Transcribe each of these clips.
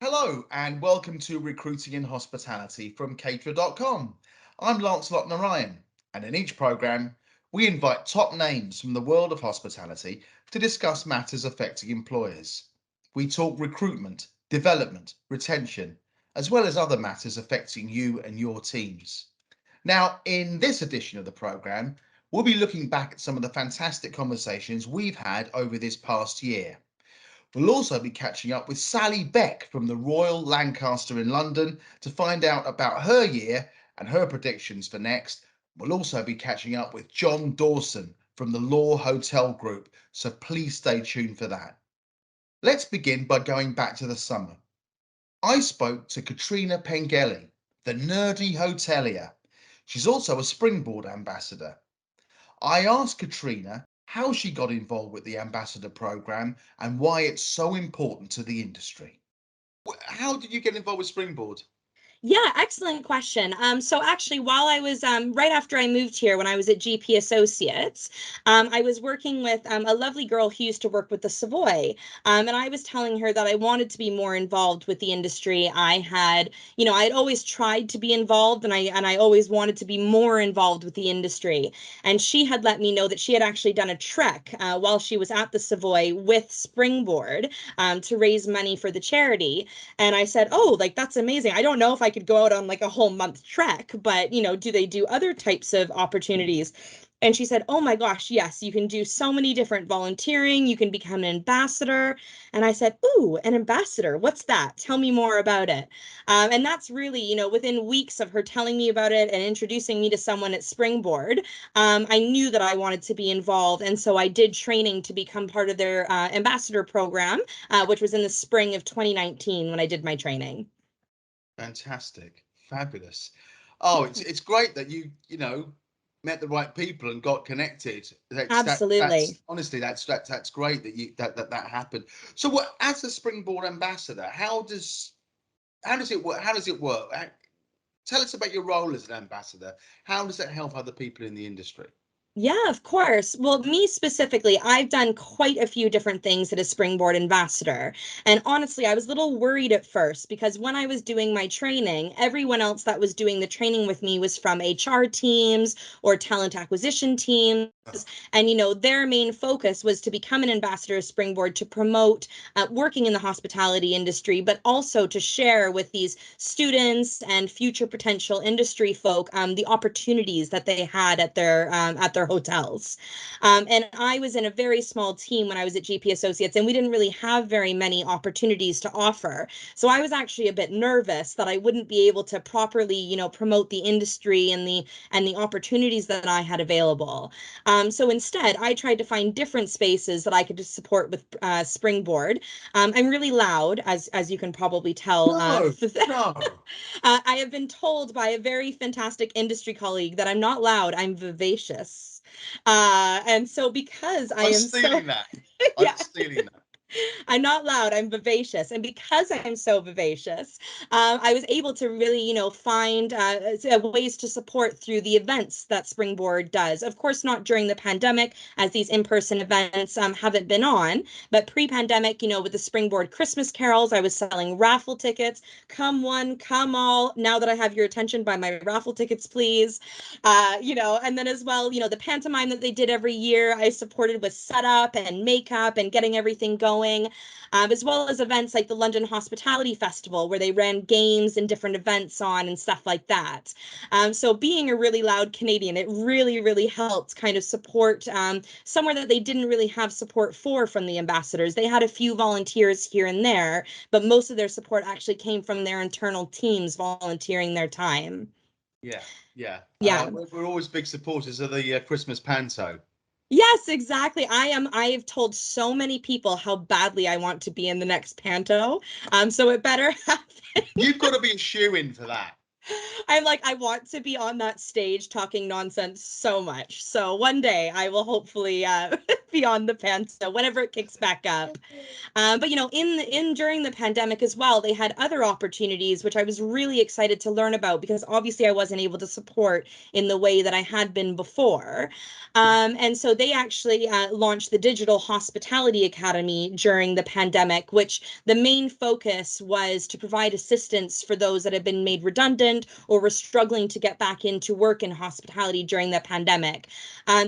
Hello and welcome to Recruiting in Hospitality from Catrina.com. I'm Lancelot Narayan, and in each programme we invite top names from the world of hospitality to discuss matters affecting employers. We talk recruitment, development, retention, as well as other matters affecting you and your teams. Now, in this edition of the programme, we'll be looking back at some of the fantastic conversations we've had over this past year. We'll also be catching up with Sally Beck from the Royal Lancaster in London to find out about her year and her predictions for next. We'll also be catching up with Jon Dawson from the Lore Horel Group, so please stay tuned for that. Let's begin by going back to the summer. I spoke to Catrina Pengelley, the nerdy hotelier. She's also a Springboard ambassador. I asked Catrina how she got involved with the ambassador program and why it's so important to the industry. How did you get involved with Springboard? Yeah, excellent question. So actually, while I was right after I moved here, when I was at GP Associates, I was working with a lovely girl who used to work with the Savoy, and I was telling her that I wanted to be more involved with the industry. I had always tried to be involved, and I always wanted to be more involved with the industry. And she had let me know that she had actually done a trek while she was at the Savoy with Springboard to raise money for the charity. And I said, "Oh, like that's amazing. I don't know if I could go out on like a whole month trek, but do they do other types of opportunities?" And she said, "Oh my gosh, yes, you can do so many different volunteering. You can become an ambassador." And I said, "Ooh, an ambassador. What's that? Tell me more about it." And that's really, within weeks of her telling me about it and introducing me to someone at Springboard, I knew that I wanted to be involved. And so I did training to become part of their ambassador program, which was in the spring of 2019 when I did my training. Fantastic, fabulous. Oh, it's great that you met the right people and got connected. That's Absolutely. honestly that's great that that happened. So, what as a Springboard ambassador, how does it work? How does it work? Tell us about your role as an ambassador. How does that help other people in the industry? Yeah, of course. Well, me specifically, I've done quite a few different things as a Springboard ambassador. And honestly, I was a little worried at first because when I was doing my training, everyone else that was doing the training with me was from HR teams or talent acquisition teams. And, their main focus was to become an ambassador of Springboard to promote working in the hospitality industry, but also to share with these students and future potential industry folk the opportunities that they had at their hotels. And I was in a very small team when I was at GP Associates, and we didn't really have very many opportunities to offer. So I was actually a bit nervous that I wouldn't be able to properly, promote the industry and the opportunities that I had available. So instead, I tried to find different spaces that I could just support with Springboard. I'm really loud, as you can probably tell. No, no. I have been told by a very fantastic industry colleague that I'm not loud, I'm vivacious. And so because I I'm am so, stealing that. I'm yeah, stealing that. I'm not loud, I'm vivacious. And because I'm so vivacious, I was able to really, find ways to support through the events that Springboard does. Of course, not during the pandemic, as these in-person events haven't been on, but pre-pandemic, with the Springboard Christmas carols, I was selling raffle tickets. Come one, come all. Now that I have your attention, buy my raffle tickets, please. And then as well, the pantomime that they did every year, I supported with setup and makeup and getting everything going, as well as events like the London Hospitality Festival, where they ran games and different events on and stuff like that. So being a really loud Canadian, it really, really helped kind of support somewhere that they didn't really have support for from the ambassadors. They had a few volunteers here and there, but most of their support actually came from their internal teams volunteering their time. Yeah, yeah. Yeah. We're always big supporters of the Christmas panto. Yes, exactly. I have told so many people how badly I want to be in the next panto. So it better happen. You've got to be a shoe in for that. I'm like, I want to be on that stage talking nonsense so much. So one day I will hopefully be on the panto whenever it kicks back up. But you know, in during the pandemic as well, they had other opportunities which I was really excited to learn about because obviously I wasn't able to support in the way that I had been before. And so they actually launched the Digital Hospitality Academy during the pandemic, which the main focus was to provide assistance for those that had been made redundant or were struggling to get back into work in hospitality during the pandemic.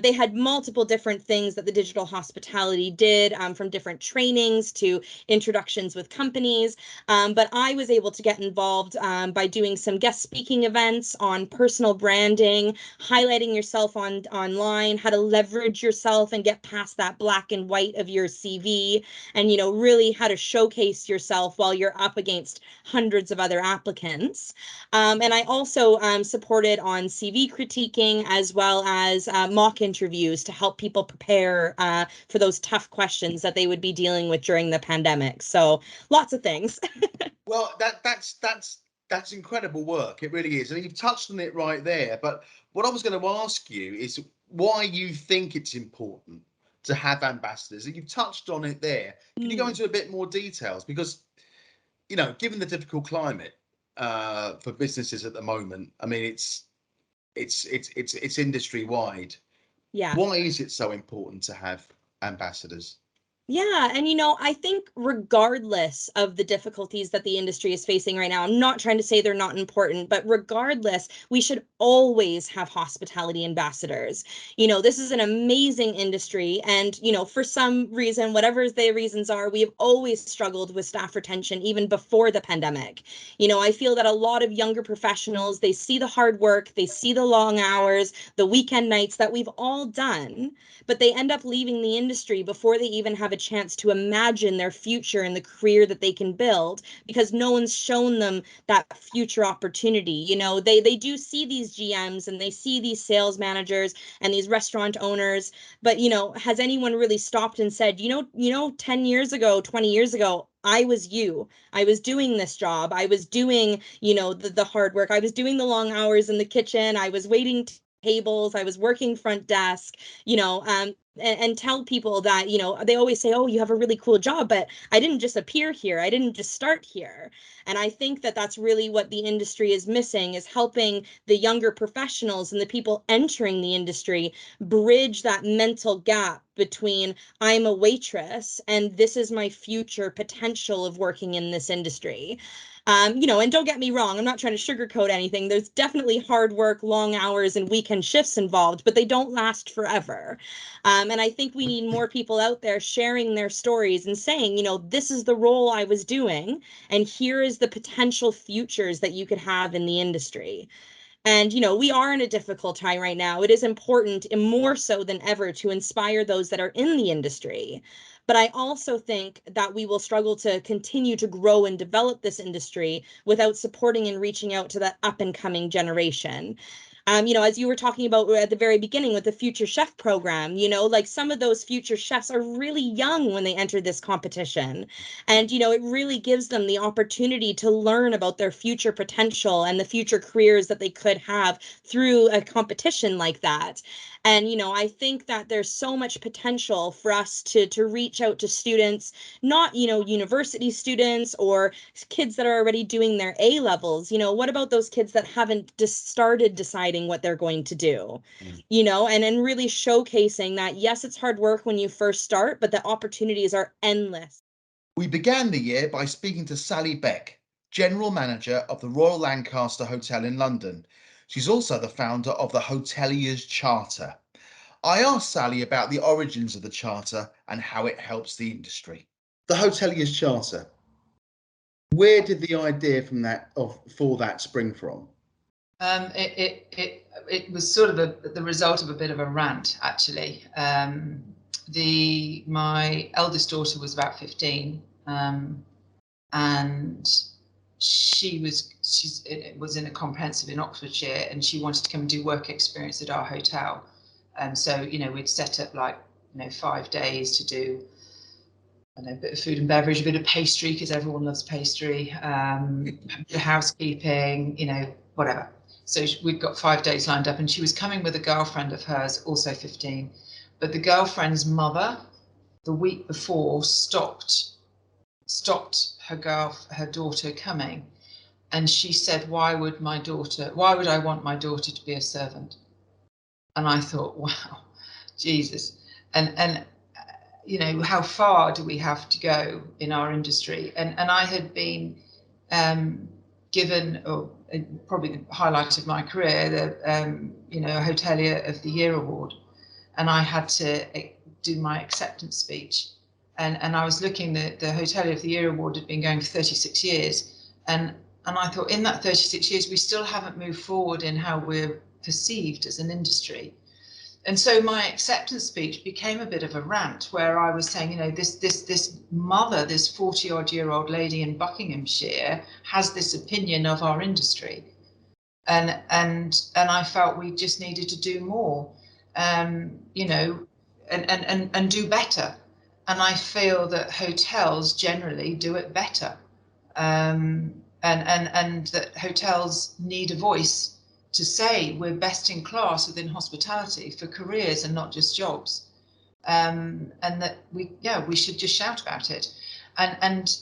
They had multiple different things that the Digital Hospitality did, from different trainings to introductions with companies. But I was able to get involved by doing some guest speaking events on personal branding, highlighting yourself online, how to leverage yourself and get past that black and white of your CV, and you know, really how to showcase yourself while you're up against hundreds of other applicants. And I also supported on CV critiquing as well as mock interviews to help people prepare for those tough questions that they would be dealing with during the pandemic. So lots of things. Well, that's incredible work. It really is, and you've touched on it right there. But what I was going to ask you is why you think it's important to have ambassadors. And you've touched on it there. Can you go into a bit more details? Because you know, given the difficult climate for businesses at the moment, I mean, it's industry wide. Yeah. Why is it so important to have ambassadors? Yeah, and you know, I think regardless of the difficulties that the industry is facing right now, I'm not trying to say they're not important, but regardless, we should always have hospitality ambassadors. You know, this is an amazing industry, and you know, for some reason, whatever the reasons are, we have always struggled with staff retention even before the pandemic. You know, I feel that a lot of younger professionals, they see the hard work, they see the long hours, the weekend nights that we've all done, but they end up leaving the industry before they even have a chance to imagine their future and the career that they can build because no one's shown them that future opportunity. You know, they do see these GMs and they see these sales managers and these restaurant owners, but you know, has anyone really stopped and said, you know, 10 years ago, 20 years ago, I was you. I was doing this job. I was doing, you know, the hard work. I was doing the long hours in the kitchen. I was waiting tables. I was working front desk, you know, and tell people that, you know, they always say, oh, you have a really cool job, but I didn't just appear here. I didn't just start here. And I think that that's really what the industry is missing, is helping the younger professionals and the people entering the industry bridge that mental gap between I'm a waitress and this is my future potential of working in this industry. You know, and don't get me wrong, I'm not trying to sugarcoat anything. There's definitely hard work, long hours, and weekend shifts involved, but they don't last forever. And I think we need more people out there sharing their stories and saying, you know, this is the role I was doing, and here is the potential futures that you could have in the industry. And, you know, we are in a difficult time right now. It is important, and more so than ever, to inspire those that are in the industry. But I also think that we will struggle to continue to grow and develop this industry without supporting and reaching out to that up and coming generation. You know, as you were talking about at the very beginning with the Future Chef program, you know, like some of those future chefs are really young when they enter this competition. And, you know, it really gives them the opportunity to learn about their future potential and the future careers that they could have through a competition like that. And, you know, I think that there's so much potential for us to reach out to students, not, you know, university students or kids that are already doing their A levels. You know, what about those kids that haven't just started deciding what they're going to do? Mm. You know, and really showcasing that, yes, it's hard work when you first start, but the opportunities are endless. We began the year by speaking to Sally Beck, General Manager of the Royal Lancaster Hotel in London. She's also the founder of the Hotelier's Charter. I asked Sally about the origins of the Charter and how it helps the industry. The Hotelier's Charter. Where did the idea for that spring from? It was sort of the result of a bit of a rant, actually. My eldest daughter was about 15, and she was in a comprehensive in Oxfordshire, and she wanted to come and do work experience at our hotel. So, you know, we'd set up like, you know, 5 days to do, I don't know, a bit of food and beverage, a bit of pastry, because everyone loves pastry, housekeeping, you know, whatever. So we'd got 5 days lined up, and she was coming with a girlfriend of hers, also 15. But the girlfriend's mother, the week before, stopped her daughter coming, and she said, why would I want my daughter to be a servant? And I thought, wow, Jesus. And you know, how far do we have to go in our industry? And I had been given, or probably the highlight of my career, the you know, Hotelier of the Year award, and I had to do my acceptance speech. And I was looking, the Hotelier of the Year award had been going for 36 years, and I thought, in that 36 years, we still haven't moved forward in how we're perceived as an industry. And so my acceptance speech became a bit of a rant, where I was saying, you know, this mother, this 40-odd-year-old lady in Buckinghamshire has this opinion of our industry, and I felt we just needed to do more, you know, and do better. And I feel that hotels generally do it better, and that hotels need a voice to say we're best in class within hospitality for careers and not just jobs, and that we should just shout about it. And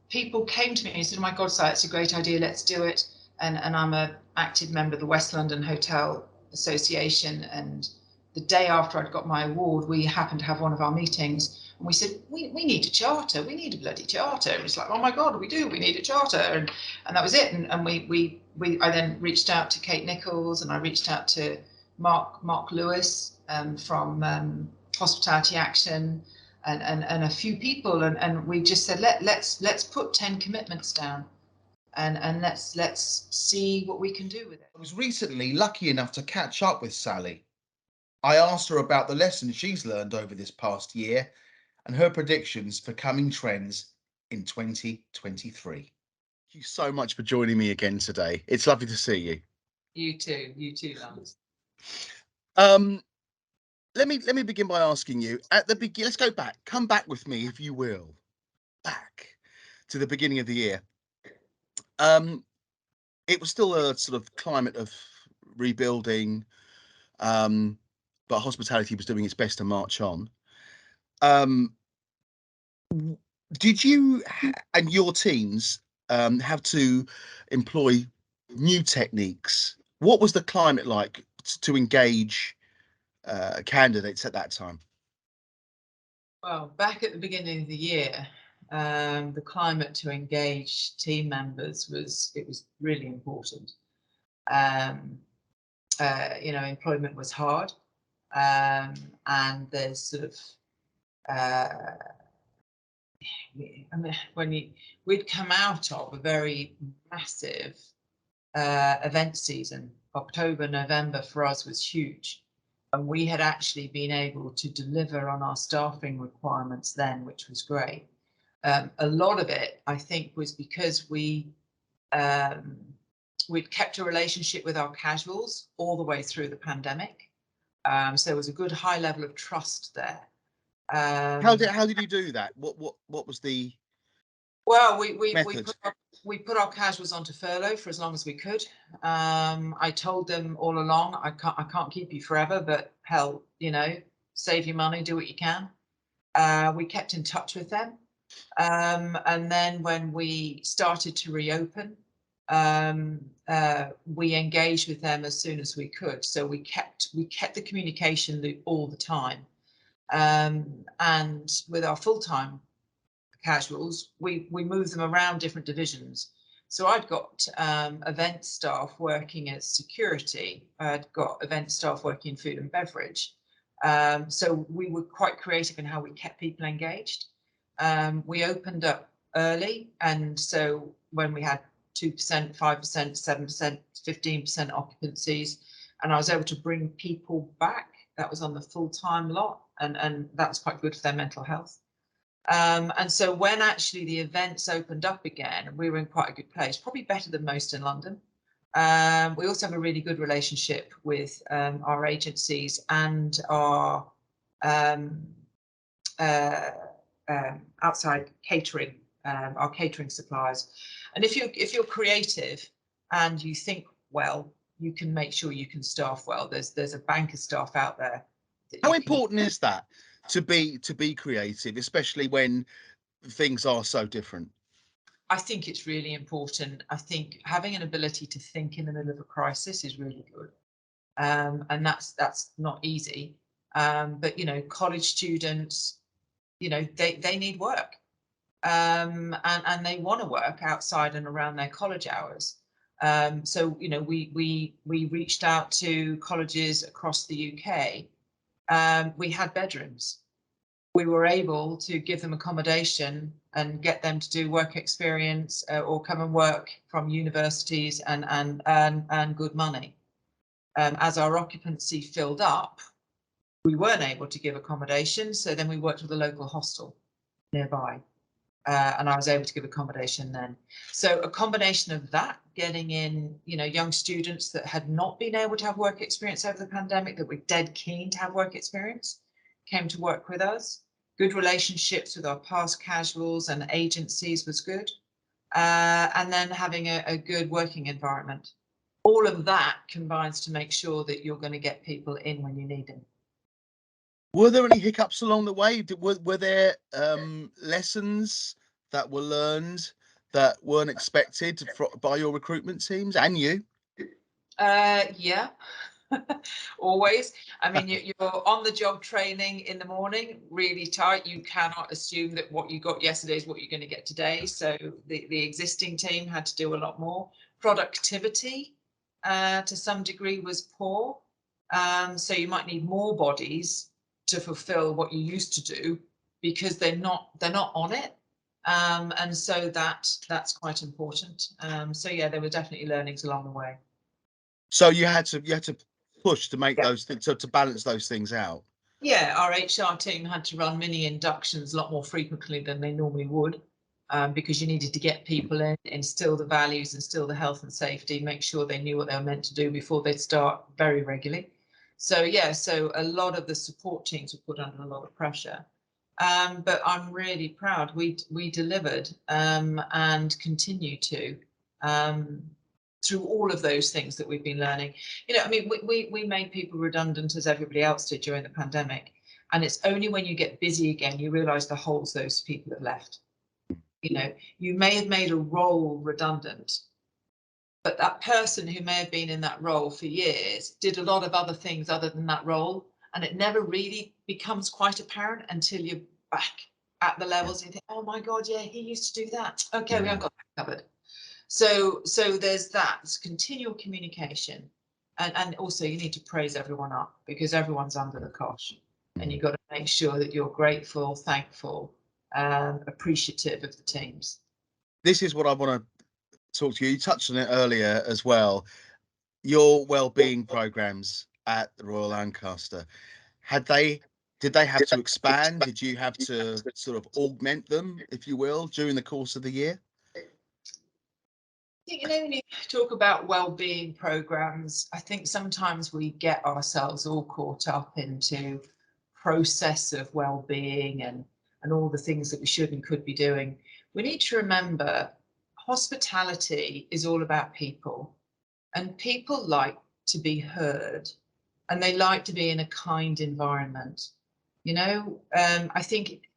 people came to me and said, oh my God, Si, it's a great idea, let's do it. And I'm an active member of the West London Hotel Association, and the day after I'd got my award, we happened to have one of our meetings, and we said, we need a charter, we need a bloody charter. And it's like, oh my God, we need a charter. And that was it. And I then reached out to Kate Nichols, and I reached out to Mark Lewis from Hospitality Action, and a few people, and we just said, let's put 10 commitments down, and let's see what we can do with it. I was recently lucky enough to catch up with Sally. I asked her about the lessons she's learned over this past year and her predictions for coming trends in 2023. Thank you so much for joining me again today. It's lovely to see you. You too, Lance. Let me begin by asking you at the beginning. Let's go back. Come back with me, if you will, back to the beginning of the year. It was still a sort of climate of rebuilding, but hospitality was doing its best to march on. Did you and your teams have to employ new techniques? What was the climate like to engage candidates at that time? Well, back at the beginning of the year, the climate to engage team members was really important. You know, employment was hard, and there's sort of I mean, we'd come out of a very massive event season. October, November for us was huge, and we had actually been able to deliver on our staffing requirements then, which was great. A lot of it, I think, was because we'd kept a relationship with our casuals all the way through the pandemic, so there was a good high level of trust there. How did you do that? What was the well, method? we put our casuals onto furlough for as long as we could. I told them all along, I can't keep you forever, but hell, you know, save your money, do what you can. We kept in touch with them, and then when we started to reopen, we engaged with them as soon as we could. So we kept the communication loop all the time. And with our full-time casuals, we moved them around different divisions. So I'd got event staff working as security. I'd got event staff working in food and beverage. So we were quite creative in how we kept people engaged. We opened up early, and so when we had 2%, 5%, 7%, 15% occupancies, and I was able to bring people back. That was on the full-time lot, and that was quite good for their mental health. And so when actually the events opened up again, we were in quite a good place, probably better than most in London. We also have a really good relationship with our agencies and our outside catering, our catering suppliers. And if you're creative and you think well, you can make sure you can staff well. There's a bank of staff out there. How important is that to be creative, especially when things are so different? I think it's really important. I think having an ability to think in the middle of a crisis is really good. And that's not easy. But, you know, college students, you know, they need work. And they want to work outside and around their college hours. So, you know, we reached out to colleges across the UK. We had bedrooms. We were able to give them accommodation and get them to do work experience or come and work from universities and earn good money. As our occupancy filled up, we weren't able to give accommodation, so then we worked with a local hostel nearby. And I was able to give accommodation then. So a combination of that, getting in, you know, young students that had not been able to have work experience over the pandemic, that were dead keen to have work experience, came to work with us. Good relationships with our past casuals and agencies was good. And then having a good working environment. All of that combines to make sure that you're going to get people in when you need them. Were there any hiccups along the way? Were there lessons that were learned that weren't expected by your recruitment teams and you? Yeah, always. I mean, you're on the job training in the morning, really tight. You cannot assume that what you got yesterday is what you're going to get today. So the existing team had to do a lot more. Productivity to some degree was poor. So you might need more bodies to fulfill what you used to do because they're not on it. And so that's quite important. So yeah, there were definitely learnings along the way. So you had to push to make Yeah. those things, to balance those things out. Yeah, our HR team had to run mini inductions a lot more frequently than they normally would, because you needed to get people in, instill the values, instill the health and safety, make sure they knew what they were meant to do before they'd start very regularly. So yeah, so a lot of the support teams were put under a lot of pressure. But I'm really proud we delivered and continue to. Through all of those things that we've been learning. You know, I mean, we made people redundant as everybody else did during the pandemic. And it's only when you get busy again, you realize the holes those people have left. You know, you may have made a role redundant, but that person who may have been in that role for years did a lot of other things other than that role. And it never really becomes quite apparent until you're back at the levels and you think, oh my God, yeah, he used to do that. Okay, we haven't got that covered. So there's that. It's continual communication, and also you need to praise everyone up because everyone's under the cosh, and you've got to make sure that you're grateful, thankful, appreciative of the teams. This is what I want to talk to you. You touched on it earlier as well. Your well-being programs at the Royal Lancaster, did they have to expand? Did you have to sort of augment them, if you will, during the course of the year? You know, when you talk about well-being programs, I think sometimes we get ourselves all caught up into process of well-being and all the things that we should and could be doing. We need to remember hospitality is all about people, and people like to be heard and they like to be in a kind environment. You know, I think,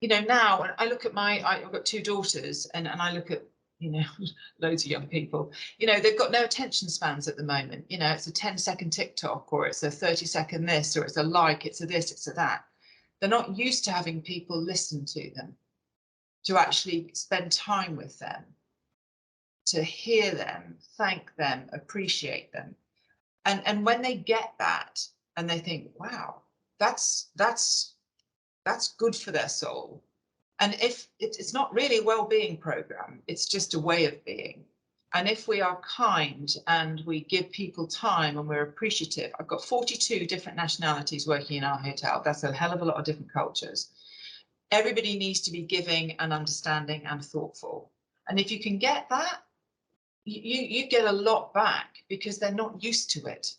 you know, now I look at I've got two daughters and I look at, you know, loads of young people, you know, they've got no attention spans at the moment. You know, it's a 10-second TikTok or it's a 30-second this or it's a like, it's a this, it's a that. They're not used to having people listen to them, to actually spend time with them, to hear them, thank them, appreciate them. And when they get that and they think, wow, that's good for their soul. And if it's not really a well-being program, it's just a way of being. And if we are kind and we give people time and we're appreciative, I've got 42 different nationalities working in our hotel. That's a hell of a lot of different cultures. Everybody needs to be giving and understanding and thoughtful. And if you can get that, you get a lot back because they're not used to it.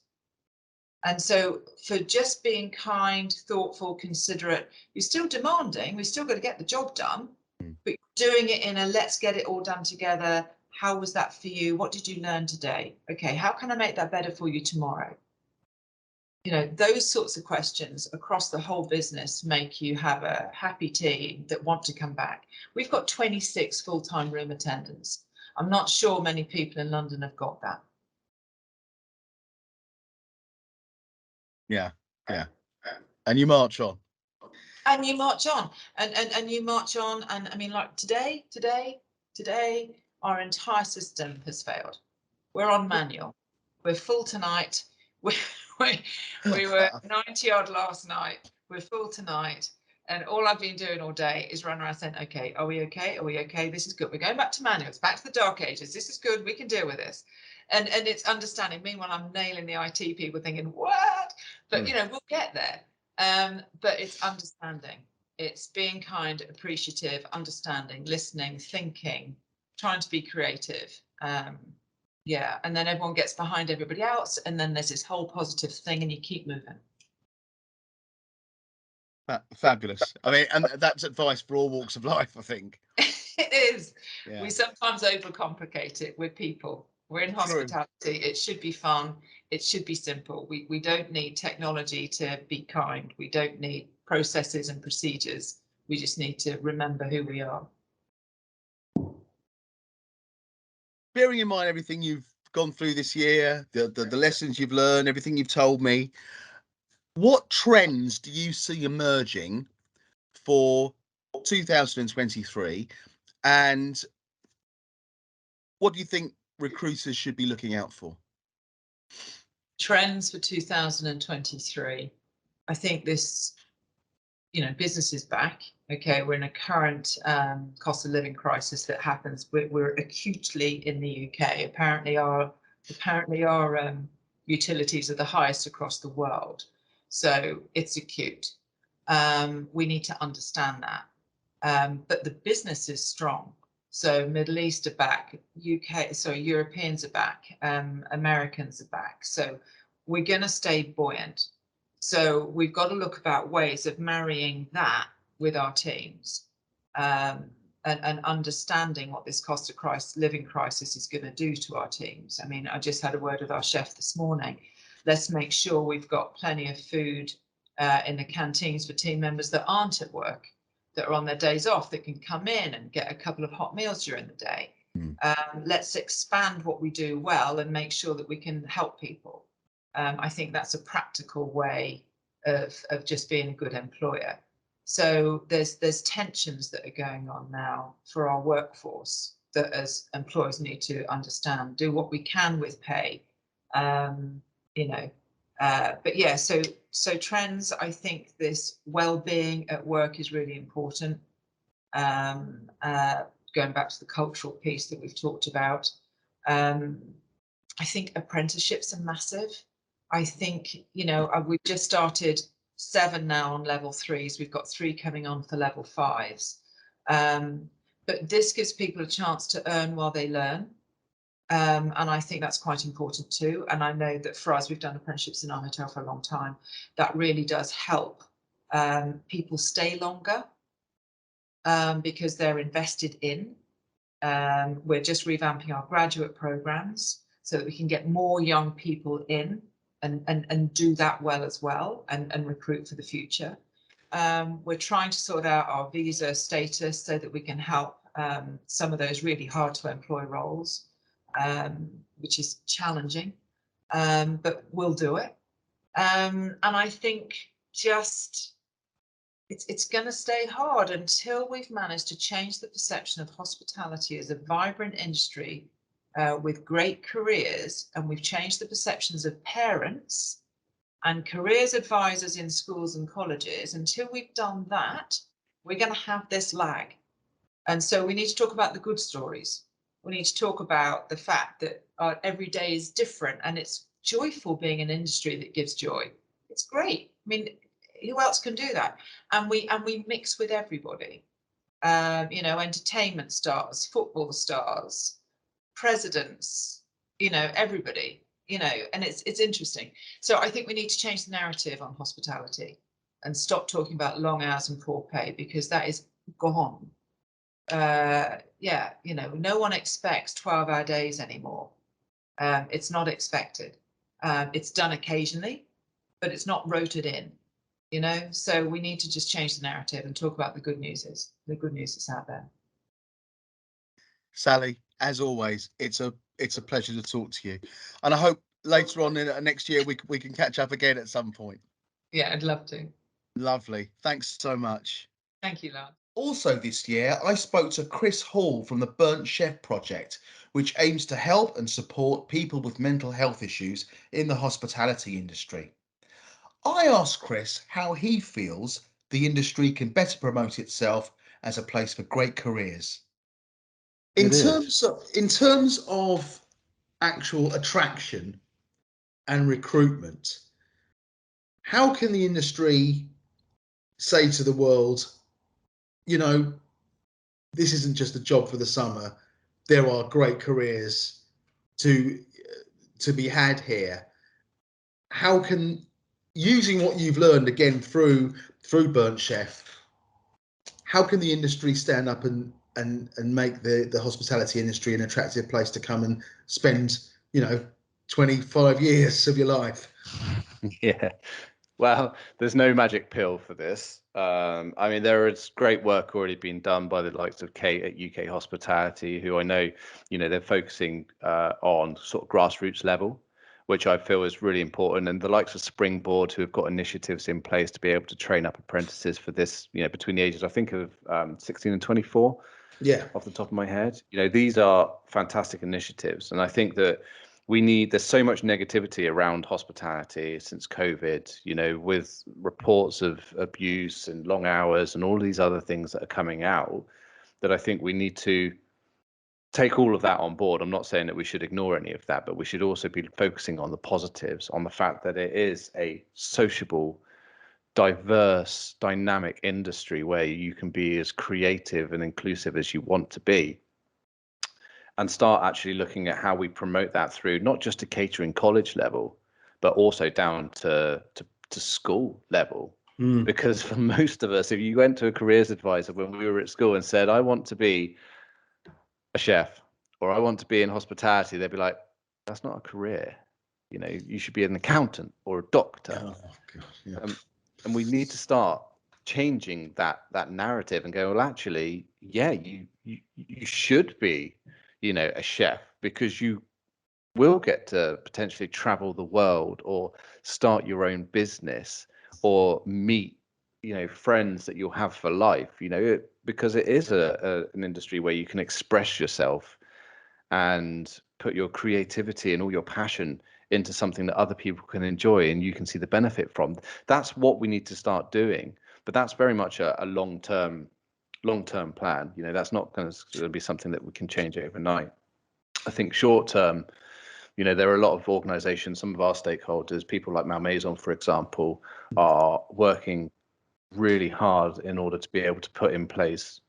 And so for just being kind, thoughtful, considerate, you're still demanding, we've still got to get the job done, but doing it in a let's get it all done together, How was that for you? What did you learn today? Okay, how can I make that better for you tomorrow? You know, those sorts of questions across the whole business make you have a happy team that want to come back. We've got 26 full-time room attendants. I'm not sure many people in London have got that. Yeah, yeah. And you march on. And you march on, and you march on, and I mean, like today, our entire system has failed. We're on manual. We're full tonight. We were 90 odd last night. We're full tonight. And all I've been doing all day is run around saying, okay, are we okay? Are we okay? This is good. We're going back to manuals, back to the dark ages. This is good. We can deal with this. And it's understanding. Meanwhile, I'm nailing the IT people thinking, what? But, you know, we'll get there. But it's understanding. It's being kind, appreciative, understanding, listening, thinking, trying to be creative. Yeah, and then everyone gets behind everybody else, and then there's this whole positive thing, and you keep moving. Fabulous. I mean, and that's advice for all walks of life, I think. It is. Yeah. We sometimes overcomplicate it with people. We're in hospitality. It should be fun. It should be simple. We don't need technology to be kind. We don't need processes and procedures. We just need to remember who we are. Bearing in mind everything you've gone through this year, the lessons you've learned, everything you've told me, what trends do you see emerging for 2023, and what do you think recruiters should be looking out for? Trends for 2023. I think this, you know, business is back. Okay, we're in a current cost of living crisis that happens. We're acutely in the UK. Apparently our utilities are the highest across the world. So it's acute. We need to understand that. But the business is strong. So Middle East are back, Europeans are back, Americans are back. So we're going to stay buoyant. So we've got to look about ways of marrying that with our teams, and understanding what this cost of living crisis is going to do to our teams. I mean, I just had a word with our chef this morning. Let's make sure we've got plenty of food in the canteens for team members that aren't at work, that are on their days off, that can come in and get a couple of hot meals during the day. Let's expand what we do well and make sure that we can help people. I think that's a practical way of just being a good employer. So there's tensions that are going on now for our workforce that as employers need to understand, do what we can with pay, you know. But yeah, so trends, I think this well-being at work is really important. Going back to the cultural piece that we've talked about, I think apprenticeships are massive. I think, you know, we've just started 7 now on level 3s. We've got 3 coming on for level 5s. But this gives people a chance to earn while they learn. And I think that's quite important too. And I know that for us, we've done apprenticeships in our hotel for a long time. That really does help people stay longer because they're invested in. We're just revamping our graduate programs so that we can get more young people in and do that well as well, and recruit for the future. We're trying to sort out our visa status so that we can help some of those really hard to employ roles, which is challenging, but we'll do it. And I think just it's going to stay hard until we've managed to change the perception of hospitality as a vibrant industry with great careers, and we've changed the perceptions of parents and careers advisors in schools and colleges. Until we've done that, we're going to have this lag. And so we need to talk about the good stories. We need to talk about the fact that every day is different, and it's joyful being an industry that gives joy. It's great. I mean, who else can do that? And we mix with everybody. You know, entertainment stars, football stars, presidents, you know, everybody, you know, and it's interesting. So I think we need to change the narrative on hospitality and stop talking about long hours and poor pay, because that is gone. yeah, you know, no one expects 12-hour days anymore. It's not expected. It's done occasionally, but it's not rotated in, you know. So we need to just change the narrative and talk about the good news is out there. Sally, as always, it's a pleasure to talk to you, and I hope later on in next year we can catch up again at some point. Yeah, I'd love to. Lovely. Thanks so much. Thank you, Lance. Also this year, I spoke to Kris Hall from the Burnt Chef Project, which aims to help and support people with mental health issues in the hospitality industry. I asked Kris how he feels the industry can better promote itself as a place for great careers. In terms of actual attraction and recruitment, how can the industry say to the world, you know, this isn't just a job for the summer, there are great careers to be had here? How can, using what you've learned again through Burnt Chef, how can the industry stand up and make the hospitality industry an attractive place to come and spend, 25 years of your life? Yeah. Well, there's no magic pill for this. I mean, there is great work already being done by the likes of Kate at UK Hospitality, who I know, they're focusing on sort of grassroots level, which I feel is really important. And the likes of Springboard, who have got initiatives in place to be able to train up apprentices for this, between the ages, I think, of 16 and 24. Yeah. Off the top of my head, these are fantastic initiatives. And I think that there's so much negativity around hospitality since COVID, with reports of abuse and long hours and all these other things that are coming out, that I think we need to take all of that on board. I'm not saying that we should ignore any of that, but we should also be focusing on the positives, on the fact that it is a sociable, diverse, dynamic industry where you can be as creative and inclusive as you want to be, and start actually looking at how we promote that through not just a catering college level, but also down to school level. Because for most of us, if you went to a careers advisor when we were at school and said, I want to be a chef or I want to be in hospitality, they'd be like, that's not a career. You should be an accountant or a doctor. Oh, God, yeah. And we need to start changing that narrative and go, well, actually, yeah, you should be, a chef, because you will get to potentially travel the world or start your own business or meet, friends that you'll have for life, because it is an industry where you can express yourself and put your creativity and all your passion into something that other people can enjoy and you can see the benefit from. That's what we need to start doing. But that's very much a long-term plan. That's not going to be something that we can change overnight. I think short term, there are a lot of organizations, some of our stakeholders, people like Malmaison, for example, are working really hard in order to be able to put in place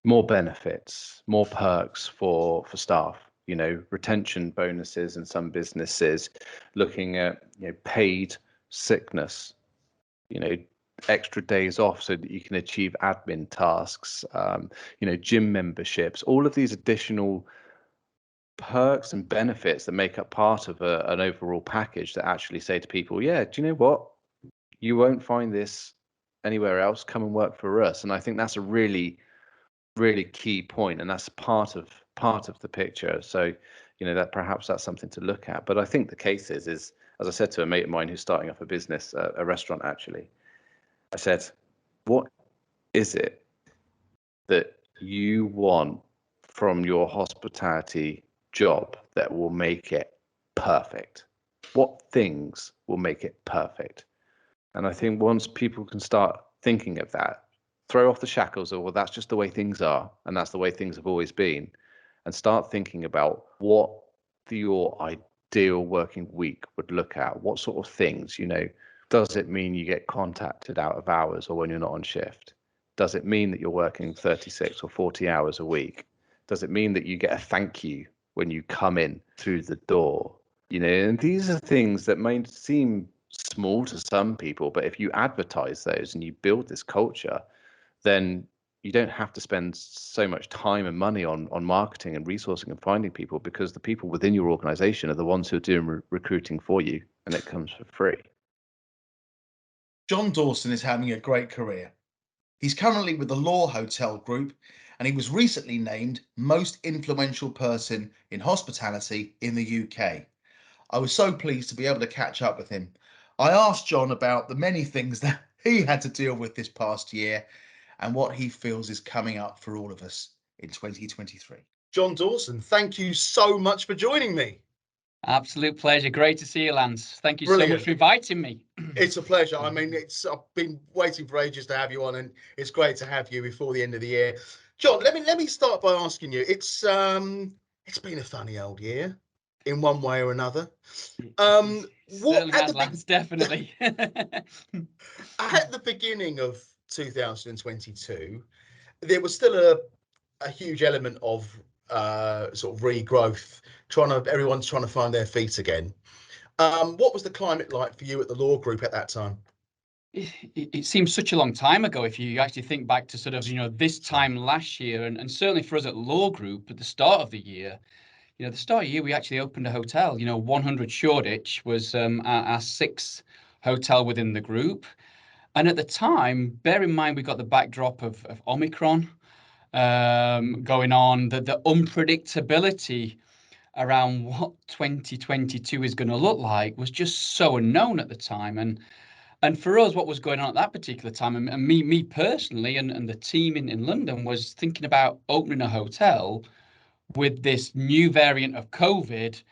more benefits, more perks for staff, retention bonuses in some businesses, looking at, paid sickness, extra days off so that you can achieve admin tasks, gym memberships, all of these additional perks and benefits that make up part of an overall package that actually say to people, yeah, do you know what? You won't find this anywhere else. Come and work for us. And I think that's a really, really key point, and that's part of the picture. So, that perhaps that's something to look at. But I think the case is, as I said to a mate of mine who's starting up a business, a restaurant actually, I said, what is it that you want from your hospitality job that will make it perfect? What things will make it perfect? And I think once people can start thinking of that, throw off the shackles of, well, that's just the way things are, and that's the way things have always been, and start thinking about what your ideal working week would look at. What sort of things, does it mean you get contacted out of hours or when you're not on shift? Does it mean that you're working 36 or 40 hours a week? Does it mean that you get a thank you when you come in through the door? And these are things that may seem small to some people, but if you advertise those and you build this culture, then you don't have to spend so much time and money on marketing and resourcing and finding people, because the people within your organization are the ones who are doing recruiting for you, and it comes for free. Jon Dawson is having a great career. He's currently with the Lore Horel Group, and he was recently named Most Influential Person in Hospitality in the UK. I was so pleased to be able to catch up with him. I asked Jon about the many things that he had to deal with this past year and what he feels is coming up for all of us in 2023. Jon Dawson, thank you so much for joining me. Absolute pleasure. Great to see you, Lance. Thank you Brilliant. so much for inviting me. It's a pleasure. I mean, I've been waiting for ages to have you on, and it's great to have you before the end of the year. Jon, let me start by asking you. It's been a funny old year, in one way or another. Certainly has, Lance, definitely. At the beginning of 2022, there was still a huge element of sort of regrowth. Everyone's trying to find their feet again. What was the climate like for you at the Lore Group at that time? It seems such a long time ago if you actually think back to sort of, this time last year, and certainly for us at Lore Group at the start of the year. The start of the year, we actually opened a hotel. 100 Shoreditch was our sixth hotel within the group. And at the time, bear in mind, we got the backdrop of Omicron going on, the unpredictability around what 2022 is going to look like was just so unknown at the time. And for us, what was going on at that particular time, and me personally, and the team in London was thinking about opening a hotel with this new variant of COVID.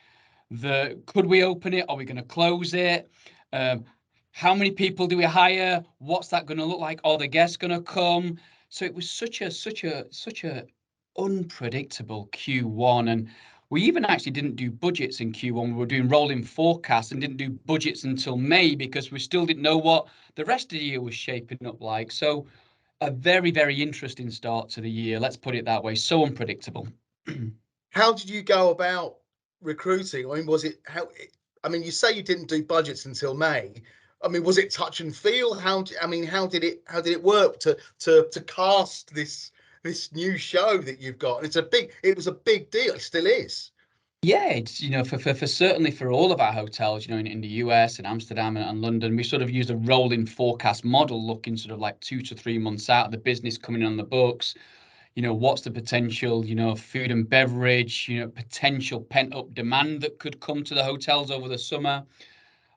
Could we open it? Are we going to close it? How many people do we hire? What's that going to look like? Are the guests going to come? So it was such a unpredictable Q1, and we even actually didn't do budgets in Q1. We were doing rolling forecasts and didn't do budgets until May because we still didn't know what the rest of the year was shaping up like. So a very, very interesting start to the year. Let's put it that way. So unpredictable. How did you go about recruiting? I mean, you say you didn't do budgets until May. I mean, was it touch and feel? How did it work to cast this new show that you've got? It was a big deal. It still is. Yeah, it's for certainly for all of our hotels, in the US and Amsterdam and London, we sort of use a rolling forecast model, looking sort of like 2 to 3 months out of the business coming on the books. What's the potential, food and beverage, potential pent up demand that could come to the hotels over the summer.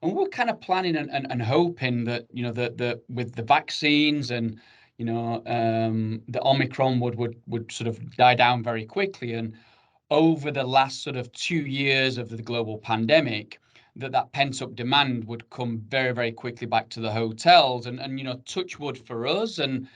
And we're kind of planning and hoping that, that with the vaccines and, the Omicron would sort of die down very quickly. And over the last sort of 2 years of the global pandemic, that pent up demand would come very, very quickly back to the hotels. And touch wood for us and,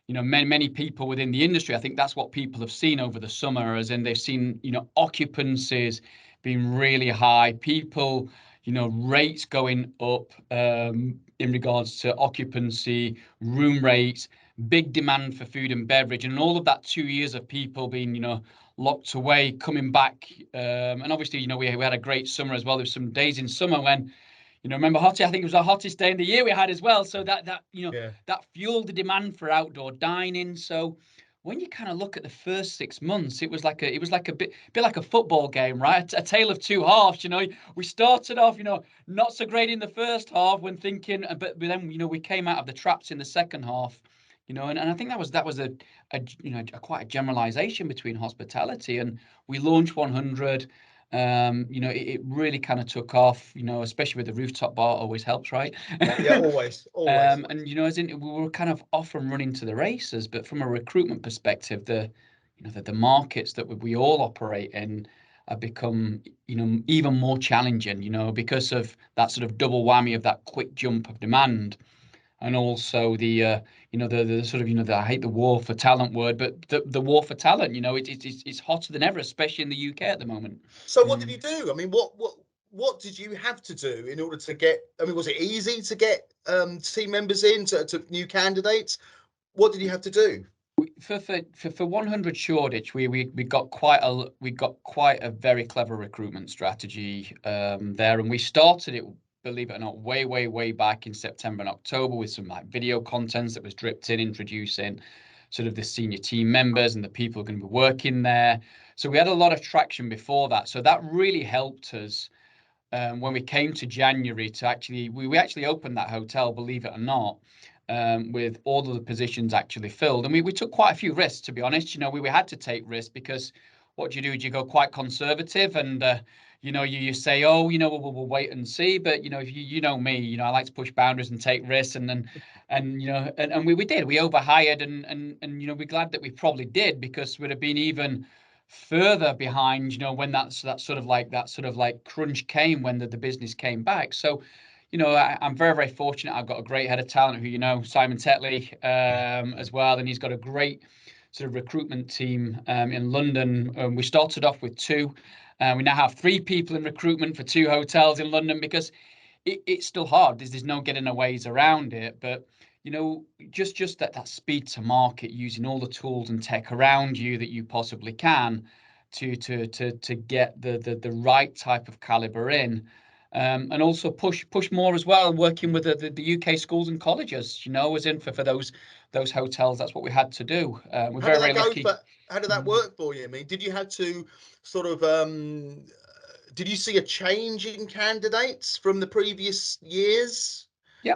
many people within the industry, I think that's what people have seen over the summer, as in they've seen, occupancies being really high, people, rates going up in regards to occupancy, room rates, big demand for food and beverage, and all of that 2 years of people being, locked away, coming back. And obviously, we had a great summer as well. There's some days in summer when, remember I think it was our hottest day in the year we had as well. So that fueled the demand for outdoor dining. So when you kind of look at the first 6 months, it was like a bit like a football game, right? A tale of two halves. We started off, not so great in the first half when thinking, but then we came out of the traps in the second half. And I think that was a quite a generalization between hospitality. And we launched 100. It really kind of took off, especially with the rooftop bar. Always helps, right? Yeah, always. And as in, we were kind of off and running to the races. But from a recruitment perspective, the markets that we all operate in have become, even more challenging, because of that sort of double whammy of that quick jump of demand. And also the sort of, I hate the war for talent word, but the war for talent, it's hotter than ever, especially in the UK at the moment. So what did you do? I mean, what did you have to do in order to get? I mean, was it easy to get team members in to new candidates? What did you have to do? For 100 Shoreditch, we got quite a very clever recruitment strategy there, and we started it, believe it or not, way back in September and October with some like video contents that was dripped in, introducing sort of the senior team members and the people who are going to be working there. So we had a lot of traction before that. So that really helped us when we came to January to actually, we actually opened that hotel, believe it or not, with all of the positions actually filled. And we took quite a few risks, to be honest. You know, we had to take risks because what do? You go quite conservative and, you know, you say, oh, you know, we'll wait and see. But, you know, if you know me, you know, I like to push boundaries and take risks. And then, and you know, and we did. We overhired and, you know, we're glad that we probably did because we'd have been even further behind, you know, when that sort of like crunch came when the business came back. So, you know, I'm very, very fortunate. I've got a great head of talent who, you know, Simon Tetley, as well. And he's got a great sort of recruitment team in London. We started off with 2. We now have 3 people in recruitment for 2 hotels in London because it's still hard. There's no getting a ways around it. But, you know, just that speed to market, using all the tools and tech around you that you possibly can to get the right type of caliber in. And also push more as well, working with the UK schools and colleges, you know, as in for those hotels. That's what we had to do. We're very, very lucky. How did that work for you? I mean, did you have to sort of did you see a change in candidates from the previous years? Yeah.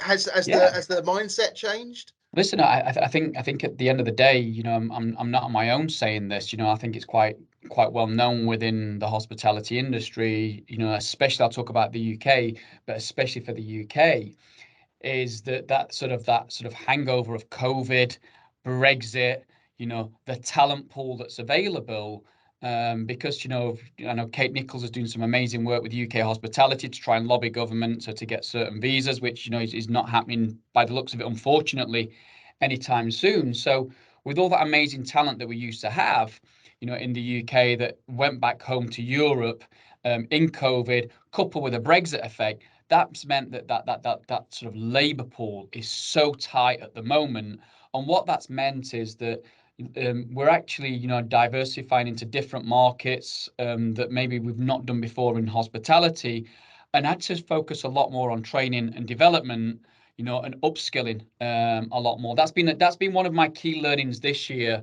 Has the mindset changed? Listen, I think at the end of the day, you know, I'm not on my own saying this. You know, I think it's quite well known within the hospitality industry. You know, especially I'll talk about the UK, but especially for the UK, is that sort of hangover of COVID, Brexit. You know, the talent pool that's available. Because, you know, I know Kate Nichols is doing some amazing work with UK hospitality to try and lobby government to get certain visas, which, you know, is not happening by the looks of it, unfortunately, anytime soon. So with all that amazing talent that we used to have, you know, in the UK that went back home to Europe in COVID, coupled with a Brexit effect, that's meant that sort of labour pool is so tight at the moment. And what that's meant is that we're actually, you know, diversifying into different markets that maybe we've not done before in hospitality, and had to focus a lot more on training and development, you know, and upskilling a lot more. That's been one of my key learnings this year,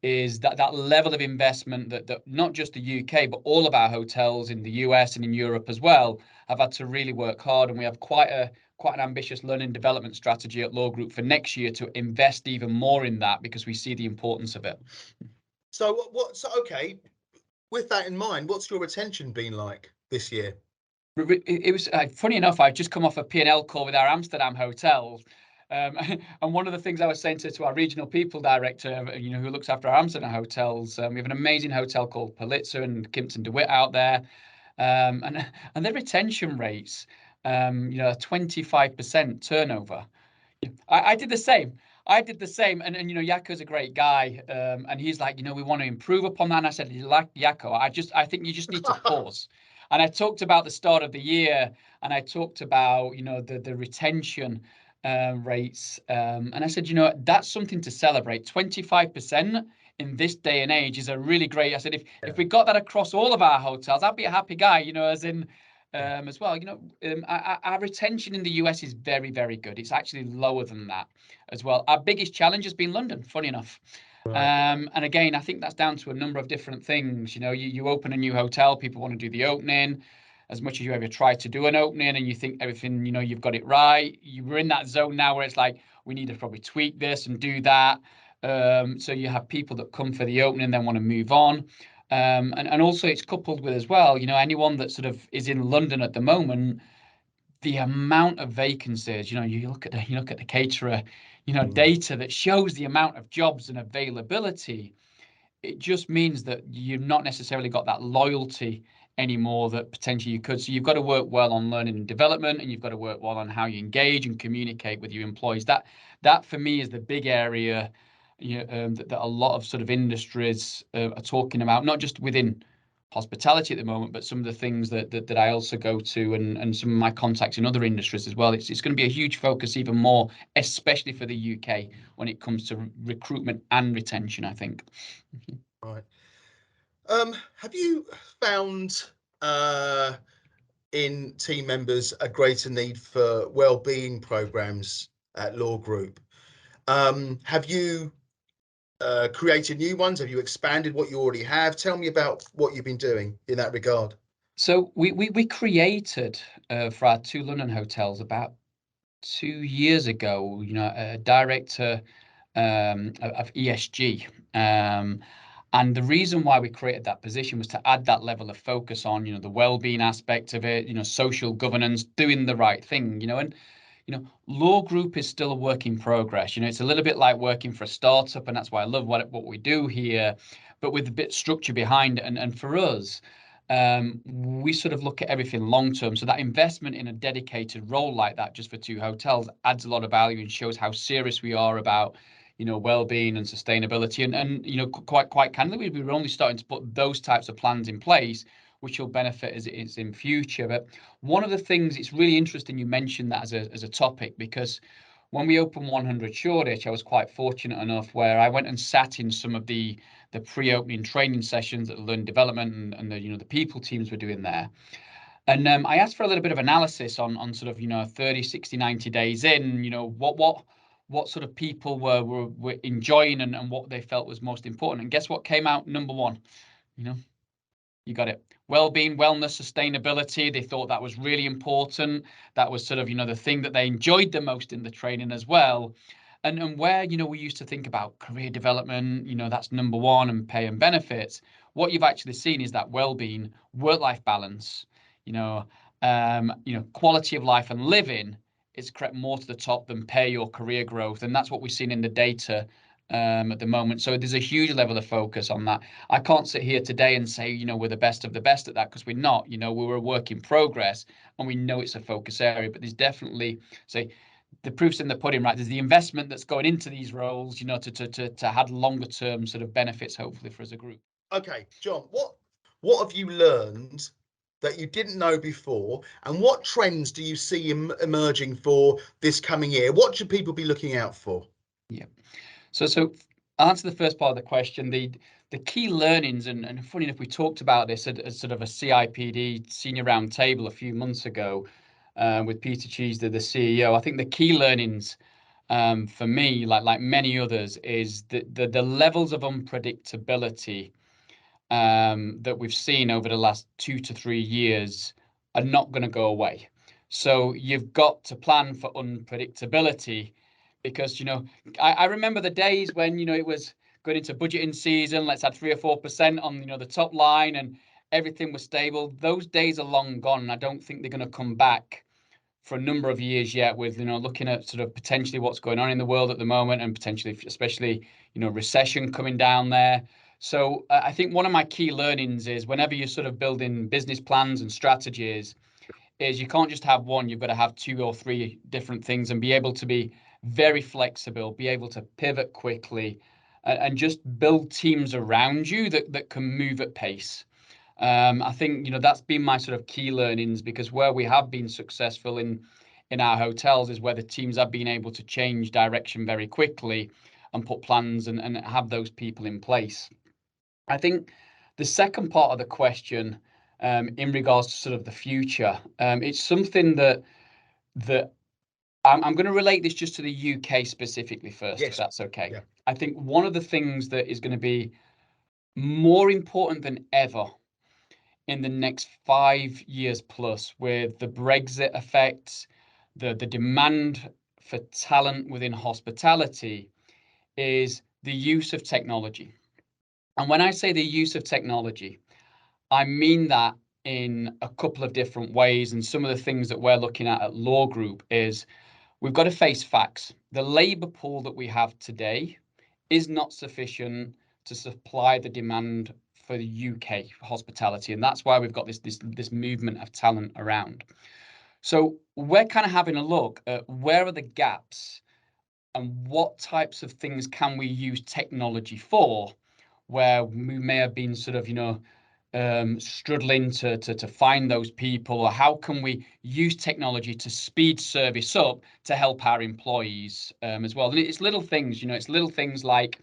is that level of investment that not just the UK but all of our hotels in the US and in Europe as well have had to really work hard, and we have quite an ambitious learning development strategy at Lore Group for next year to invest even more in that because we see the importance of it. So okay, with that in mind, what's your retention been like this year? It was funny enough, I've just come off a P&L call with our Amsterdam hotels. And one of the things I was saying to our regional people director, you know, who looks after our Amsterdam hotels, we have an amazing hotel called Pulitzer and Kimpton DeWitt out there, and their retention rates, you know, 25% turnover. I did the same. And you know, Jaco's a great guy, and he's like, you know, we want to improve upon that. And I said, like Jaco, I think you just need to pause. And I talked about the start of the year, and I talked about, you know, the retention rates, and I said, you know, that's something to celebrate. 25% in this day and age is a really great. I said, if we got that across all of our hotels, I'd be a happy guy, you know, as in. As well, you know, our retention in the US is very, very good. It's actually lower than that as well. Our biggest challenge has been London, funny enough. Right. And again, I think that's down to a number of different things. You know, you open a new hotel, people want to do the opening. As much as you ever try to do an opening and you think everything, you know, you've got it right, you're in that zone now where it's like, we need to probably tweak this and do that. So you have people that come for the opening, then want to move on. And also it's coupled with as well, you know, anyone that sort of is in London at the moment, the amount of vacancies, you know, you look at the caterer, you know, data that shows the amount of jobs and availability. It just means that you've not necessarily got that loyalty anymore that potentially you could. So you've got to work well on learning and development, and you've got to work well on how you engage and communicate with your employees. That for me is the big area, you know, that a lot of sort of industries are talking about, not just within hospitality at the moment, but some of the things that I also go to and some of my contacts in other industries as well. It's going to be a huge focus even more, especially for the UK when it comes to recruitment and retention, I think. Right. Have you found in team members a greater need for well-being programs at Lore Group? Have you created new ones? Have you expanded what you already have? Tell me about what you've been doing in that regard. So we created for our 2 London hotels about 2 years ago, a director of ESG. And the reason why we created that position was to add that level of focus on, the well-being aspect of it, social governance, doing the right thing, and Lore Group is still a work in progress. It's a little bit like working for a startup, and that's why I love what we do here, but with a bit of structure behind it. And for us, we sort of look at everything long term. So that investment in a dedicated role like that, just for 2 hotels, adds a lot of value and shows how serious we are about, well-being and sustainability. And quite candidly, we were only starting to put those types of plans in place, which will benefit as it is in future. But one of the things, it's really interesting you mentioned that as a topic, because when we opened 100 Shoreditch, I was quite fortunate enough where I went and sat in some of the pre-opening training sessions that the learning development and the people teams were doing there. And I asked for a little bit of analysis on sort of 30, 60, 90 days in, what sort of people were enjoying and what they felt was most important. And guess what came out number one? You got it. Well-being, wellness, sustainability. They thought that was really important. That was sort of, the thing that they enjoyed the most in the training as well. And where, we used to think about career development, that's number one, and pay and benefits. What you've actually seen is that well-being, work-life balance, quality of life and living is crept more to the top than pay or career growth. And that's what we've seen in the data at the moment. So there's a huge level of focus on that. I can't sit here today and say, we're the best of the best at that, because we're not. We're a work in progress, and we know it's a focus area. But there's definitely, say, the proof's in the pudding, right? There's the investment that's going into these roles, to have longer term sort of benefits, hopefully, for as a group. Okay, John, what have you learned that you didn't know before, and what trends do you see emerging for this coming year? What should people be looking out for? Yeah. So I'll answer the first part of the question. The key learnings, and funny enough, we talked about this at sort of a CIPD senior round table a few months ago with Peter Cheese, the CEO. I think the key learnings for me, like many others, is the levels of unpredictability that we've seen over the last 2 to 3 years are not going to go away. So you've got to plan for unpredictability, because I remember the days when it was going into budgeting season. Let's add 3 or 4% on the top line, and everything was stable. Those days are long gone, and I don't think they're going to come back for a number of years yet. With looking at sort of potentially what's going on in the world at the moment, and potentially, especially recession coming down there. So I think one of my key learnings is, whenever you're sort of building business plans and strategies, is you can't just have one. You've got to have 2 or 3 different things, and be able to be very flexible, be able to pivot quickly, and just build teams around you that can move at pace. I think that's been my sort of key learnings, because where we have been successful in our hotels is where the teams have been able to change direction very quickly and put plans and have those people in place. I think the second part of the question, in regards to sort of the future, it's something that I'm going to relate this just to the UK specifically first, Yes. if that's okay. Yeah. I think one of the things that is going to be more important than ever in the next 5 years plus, with the Brexit effects, the demand for talent within hospitality, is the use of technology. And when I say the use of technology, I mean that in a couple of different ways. And some of the things that we're looking at Lore Group is, we've got to face facts. The labour pool that we have today is not sufficient to supply the demand for the UK hospitality, and that's why we've got this movement of talent around. So we're kind of having a look at where are the gaps, and what types of things can we use technology for, where we may have been sort of struggling to find those people, or how can we use technology to speed service up to help our employees as well. And it's little things, it's little things like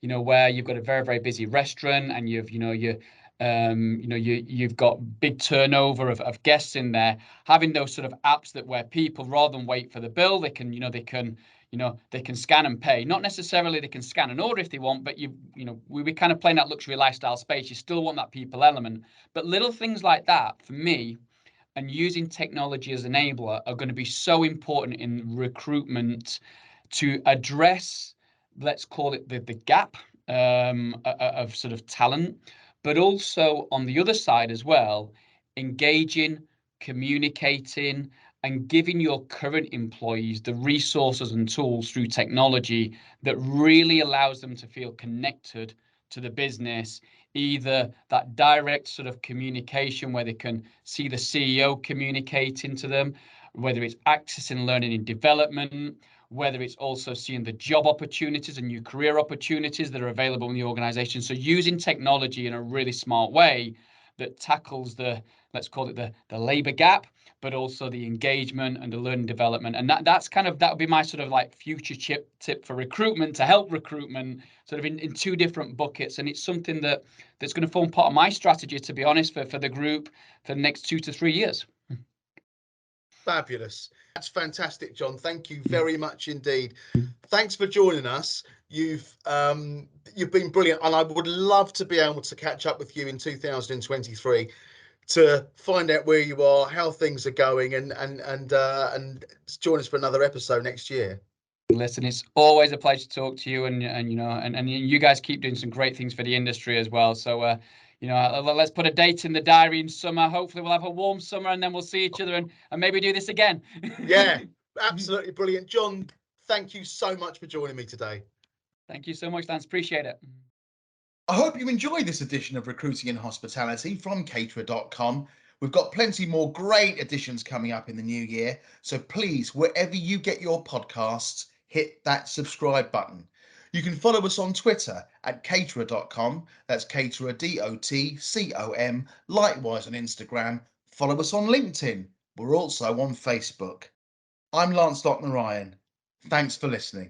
where you've got a very, very busy restaurant, and you've got big turnover of guests in there, having those sort of apps that where people, rather than wait for the bill, they can they can scan and pay. Not necessarily they can scan and order if they want, but we kind of playing that luxury lifestyle space. You still want that people element. But little things like that, for me, and using technology as an enabler are going to be so important in recruitment to address, let's call it the gap of sort of talent, but also on the other side as well, engaging, communicating, and giving your current employees the resources and tools through technology that really allows them to feel connected to the business, either that direct sort of communication where they can see the CEO communicating to them, whether it's accessing learning and development, whether it's also seeing the job opportunities and new career opportunities that are available in the organization. So using technology in a really smart way that tackles let's call it the labor gap, but also the engagement and the learning development. And that would be my sort of like future tip for recruitment, to help recruitment sort of in two different buckets. And it's something that's going to form part of my strategy, to be honest, for the group for the next 2 to 3 years. Fabulous. That's fantastic, Jon. Thank you very much indeed. Thanks for joining us. You've been brilliant, and I would love to be able to catch up with you in 2023 to find out where you are, how things are going, and join us for another episode next year. Listen, it's always a pleasure to talk to you, and you guys keep doing some great things for the industry as well. So let's put a date in the diary in summer. Hopefully we'll have a warm summer, and then we'll see each other and maybe do this again. Yeah, absolutely brilliant. Jon, thank you so much for joining me today. Thank you so much, Lance. Appreciate it. I hope you enjoyed this edition of Recruiting in Hospitality from Caterer.com. We've got plenty more great editions coming up in the new year, so please, wherever you get your podcasts, hit that subscribe button. You can follow us on Twitter at Caterer.com, that's Caterer DOTCOM, likewise on Instagram. Follow us on LinkedIn. We're also on Facebook. I'm Lancelot Narayan. Thanks for listening.